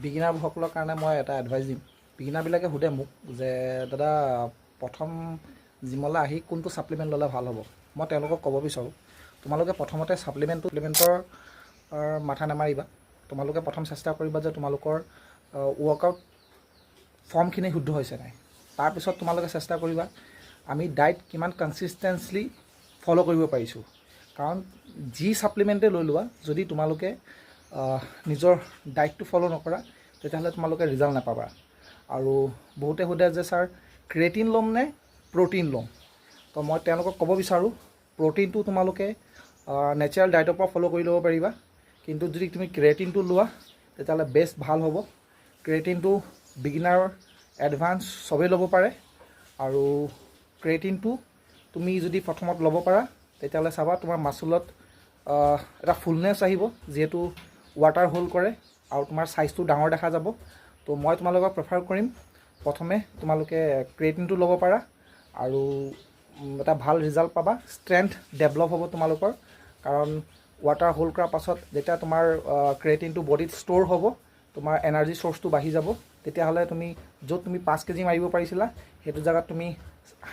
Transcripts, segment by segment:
বিগিনাৰসকলৰ কাৰণে মই এটা এডভাইচ দিম। বিগিনাৰবিলাকে সোধে মোক যে দাদা প্ৰথম জিমলৈ আহি কোনটো ছাপ্লিমেণ্ট ল'লে ভাল হ'ব। মই তেওঁলোকক ক'ব বিচাৰোঁ, তোমালোকে প্ৰথমতে ছাপ্লিমেণ্টৰ মাথা নামাৰিবা। তোমালোকে প্ৰথম চেষ্টা কৰিবা যে তোমালোকৰ ৱৰ্কআউট ফৰ্মখিনি শুদ্ধ হৈছে নাই। তাৰপিছত তোমালোকে চেষ্টা কৰিবা আমি ডায়েট কিমান কনচিষ্টেঞ্চলি ফ'ল' কৰিব পাৰিছোঁ। কাৰণ যি ছাপ্লিমেণ্টে লৈ লোৱা, যদি তোমালোকে নিজৰ ডায়েটটো ফ'ল' নকৰা তেতিয়াহ'লে তোমালোকে ৰিজাল্ট নাপাবা। আৰু বহুতে সোধে যে ছাৰ ক্ৰিয়েটিন ল'ম নে প্ৰ'টিন ল'ম। তো মই তেওঁলোকক ক'ব বিচাৰোঁ প্ৰ'টিনটো তোমালোকে নেচাৰেল ডায়েটৰ পৰা ফ'ল' কৰি ল'ব পাৰিবা, কিন্তু যদি তুমি ক্ৰিয়েটিনটো লোৱা তেতিয়াহ'লে বেষ্ট ভাল হ'ব। ক্ৰিয়েটিনটো বিগিনাৰ এডভান্স চবেই ল'ব পাৰে। আৰু ক্ৰিয়েটিনটো তুমি যদি প্ৰথমত ল'ব পাৰা তেতিয়াহ'লে চাবা তোমাৰ মাচুলত এটা ফুলনেছ আহিব, যিহেতু ৱাটাৰ হোল্ড কৰে আৰু তোমাৰ চাইজটো ডাঙৰ দেখা যাব। তো মই তোমালোকক প্ৰেফাৰ কৰিম প্ৰথমে তোমালোকে ক্ৰিয়েটিনটো ল'ব পাৰা আৰু এটা ভাল ৰিজাল্ট পাবা। ষ্ট্ৰেংথ ডেভেলপ হ'ব তোমালোকৰ, কাৰণ ৱাটাৰ হোল্ড কৰাৰ পাছত যেতিয়া তোমাৰ ক্ৰিয়েটিনটো বডিত ষ্ট'ৰ হ'ব, তোমাৰ এনাৰ্জি চ'ৰ্চটো বাঢ়ি যাব। তেতিয়াহ'লে তুমি য'ত তুমি 5 কেজি মাৰিব পাৰিছিলা সেইটো জেগাত তুমি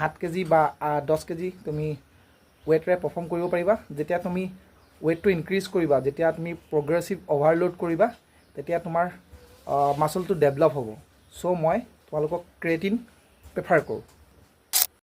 7 কেজি বা 10 কেজি তুমি ৱেইটেৰে পাৰফৰ্ম কৰিব পাৰিবা। যেতিয়া তুমি ৱেইটটো ইনক্ৰিজ কৰিবা, যেতিয়া তুমি প্ৰগ্ৰেছিভ অভাৰলোড কৰিবা, তেতিয়া তোমাৰ মাচলটো ডেভেলপ হ'ব। চ' মই তোমালোকক ক্ৰিয়েটিন প্ৰেফাৰ কৰোঁ।